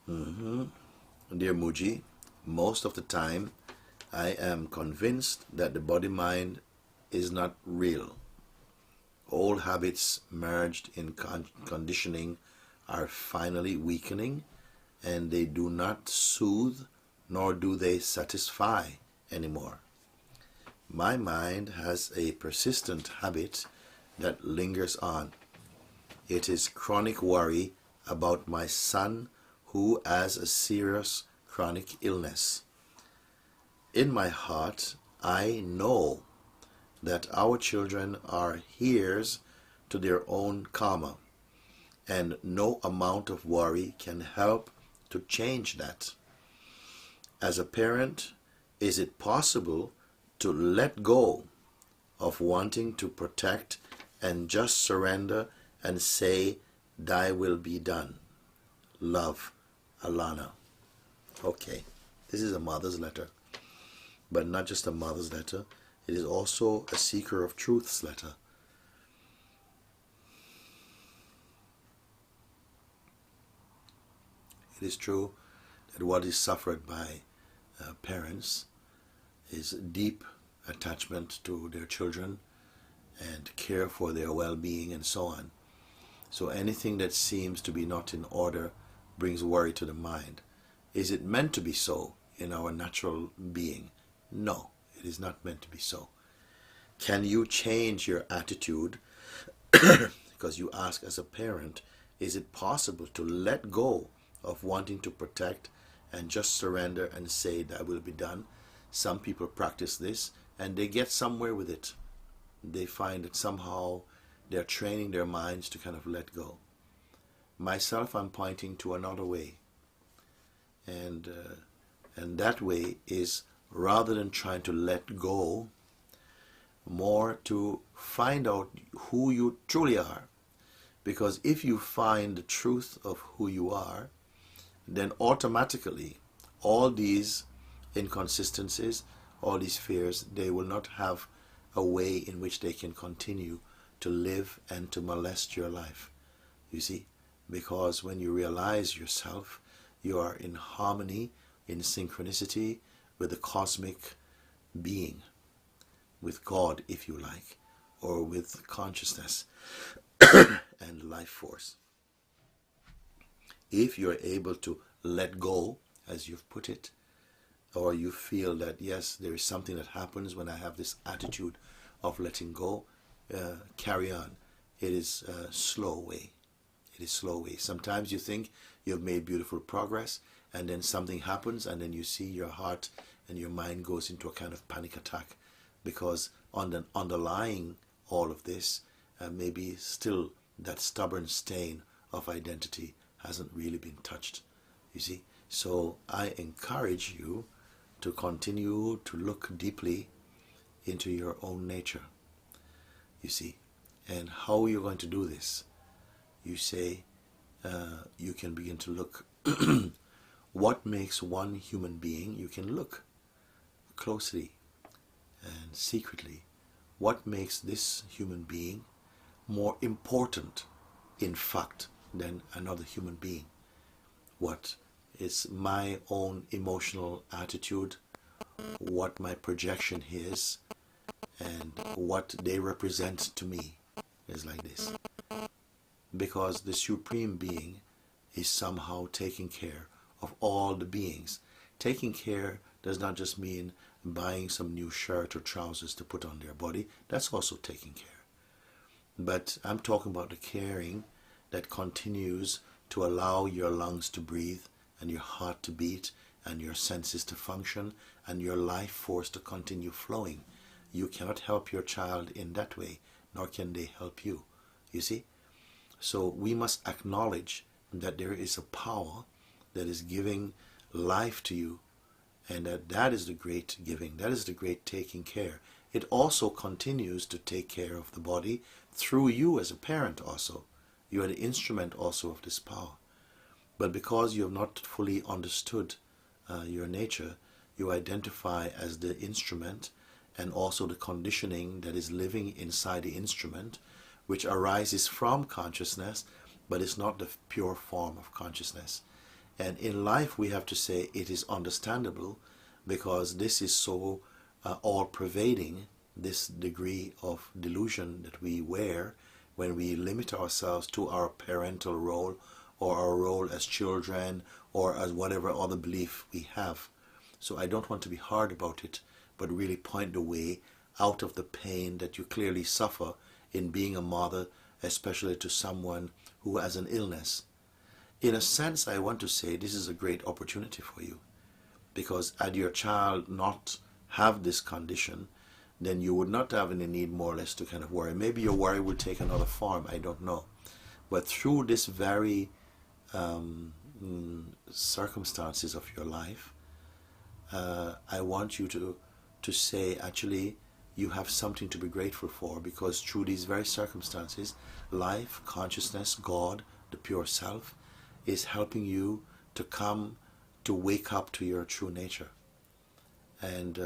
Dear Mooji, most of the time I am convinced that the body-mind is not real. Old habits merged in conditioning are finally weakening, and they do not soothe nor do they satisfy anymore. My mind has a persistent habit that lingers on. It is chronic worry about my son who has a serious chronic illness. In my heart, I know that our children are heirs to their own karma, and no amount of worry can help to change that. As a parent, is it possible to let go of wanting to protect and just surrender and say, "Thy will be done"? Love, Alana. Okay, this is a mother's letter, but not just a mother's letter. It is also a seeker of truth's letter. It is true that what is suffered by parents is deep attachment to their children and care for their well-being and so on. So anything that seems to be not in order brings worry to the mind. Is it meant to be so in our natural being? No, it is not meant to be so. Can you change your attitude? Because you ask as a parent, is it possible to let go of wanting to protect and just surrender and say that will be done? Some people practice this and they get somewhere with it. They find that somehow they're training their minds to kind of let go. Myself, I'm pointing to another way. And that way is, rather than trying to let go, more to find out who you truly are. Because if you find the truth of who you are, then automatically all these inconsistencies, all these fears, they will not have a way in which they can continue to live and to molest your life. You see, because when you realize yourself, you are in harmony, in synchronicity with the cosmic being, with God, if you like, or with consciousness and life force. If you're able to let go, as you've put it, or you feel that, yes, there is something that happens when I have this attitude of letting go, carry on. It is a slow way. It is slow way. Sometimes you think you've made beautiful progress, and then something happens, and then you see your heart and your mind goes into a kind of panic attack, because underlying all of this, maybe still that stubborn stain of identity hasn't really been touched. You see? So I encourage you to continue to look deeply into your own nature. You see? And how you're going to do this? You say, you can begin to look what makes one human being. You can look closely and secretly what makes this human being more important in fact than another human being. What is my own emotional attitude, what my projection is, and what they represent to me is like this. Because the Supreme Being is somehow taking care of all the beings. Taking care does not just mean buying some new shirt or trousers to put on their body. That's also taking care. But I'm talking about the caring that continues to allow your lungs to breathe and your heart to beat and your senses to function and your life force to continue flowing. You cannot help your child in that way, nor can they help you. You see? So we must acknowledge that there is a power that is giving life to you, and that is the great giving, that is the great taking care. It also continues to take care of the body through you as a parent also. You are the instrument also of this power. But because you have not fully understood your nature, you identify as the instrument and also the conditioning that is living inside the instrument, which arises from consciousness, but is not the pure form of consciousness. And in life we have to say it is understandable, because this is so all-pervading, this degree of delusion that we wear when we limit ourselves to our parental role or our role as children or as whatever other belief we have. So I don't want to be hard about it, but really point the way out of the pain that you clearly suffer in being a mother, especially to someone who has an illness. In a sense, I want to say this is a great opportunity for you, because had your child not have this condition, then you would not have any need more or less to kind of worry. Maybe your worry will take another form, I don't know. But through this very circumstances of your life, I want you to say, actually, you have something to be grateful for, because through these very circumstances, life, consciousness, God, the pure self, is helping you to come to wake up to your true nature. And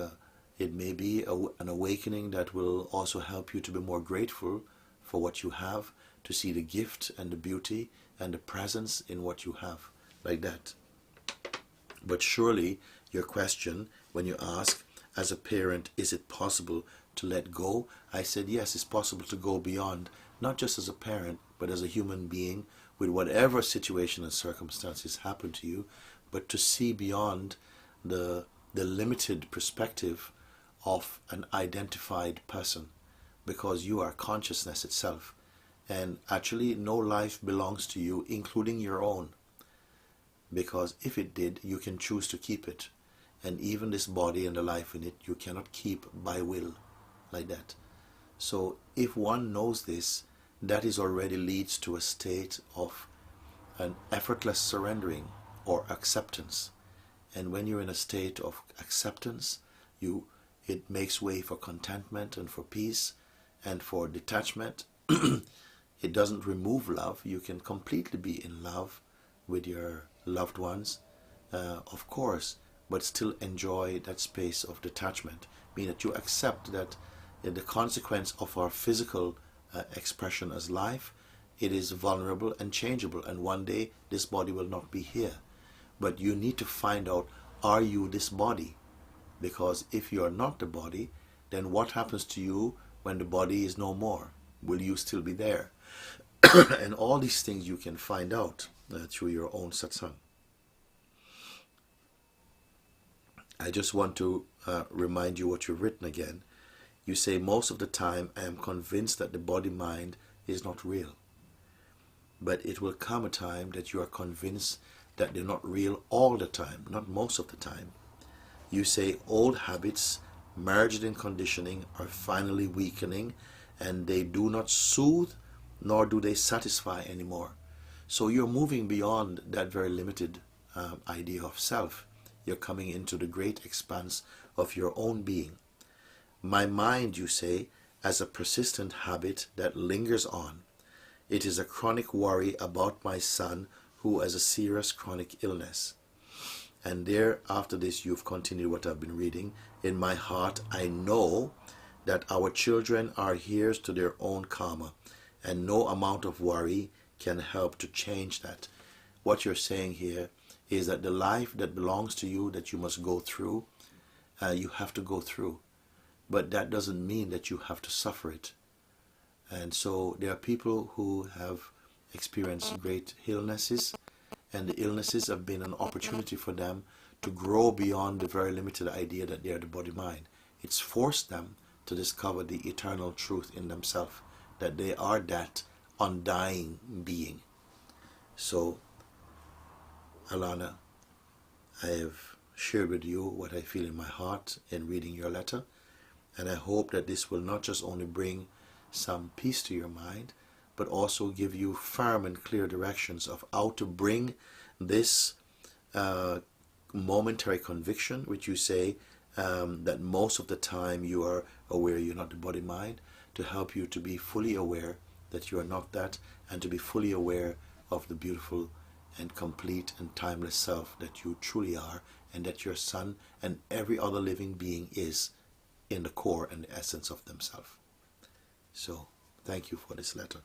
it may be an awakening that will also help you to be more grateful for what you have, to see the gift and the beauty and the presence in what you have, like that. But surely your question, when you ask, as a parent, is it possible to let go? I said, yes, it's possible to go beyond, not just as a parent, but as a human being, with whatever situation and circumstances happen to you, but to see beyond the limited perspective of an identified person, because you are consciousness itself. And actually, no life belongs to you, including your own, because if it did, you can choose to keep it. And even this body and the life in it, you cannot keep by will, like that. So if one knows this, that is already leads to a state of an effortless surrendering or acceptance. And when you're in a state of acceptance, it makes way for contentment and for peace and for detachment. It doesn't remove love. You can completely be in love with your loved ones, of course, but still enjoy that space of detachment, meaning that you accept that the consequence of our physical expression as life, it is vulnerable and changeable, and one day this body will not be here. But you need to find out, are you this body? Because if you are not the body, then what happens to you when the body is no more? Will you still be there? And all these things you can find out through your own satsang. I just want to remind you what you've written again. You say, most of the time I am convinced that the body-mind is not real. But it will come a time that you are convinced that they're not real all the time, not most of the time. You say old habits merged in conditioning are finally weakening, and they do not soothe nor do they satisfy anymore. So you're moving beyond that very limited idea of self. You're coming into the great expanse of your own being. My mind, you say, as a persistent habit that lingers on. It is a chronic worry about my son who has a serious chronic illness. And there, after this, you've continued what I've been reading. In my heart, I know that our children are heirs to their own karma, and no amount of worry can help to change that. What you're saying here is that the life that belongs to you, that you must go through, you have to go through. But that doesn't mean that you have to suffer it. And so there are people who have experienced great illnesses, and the illnesses have been an opportunity for them to grow beyond the very limited idea that they are the body-mind. It's forced them to discover the eternal truth in themselves, that they are that undying being. So, Alana, I have shared with you what I feel in my heart in reading your letter, and I hope that this will not just only bring some peace to your mind, but also give you firm and clear directions of how to bring this momentary conviction, which you say that most of the time you are aware you're not the body-mind, to help you to be fully aware that you are not that, and to be fully aware of the beautiful and complete and timeless self that you truly are, and that your son and every other living being is in the core and the essence of themselves. So, thank you for this letter.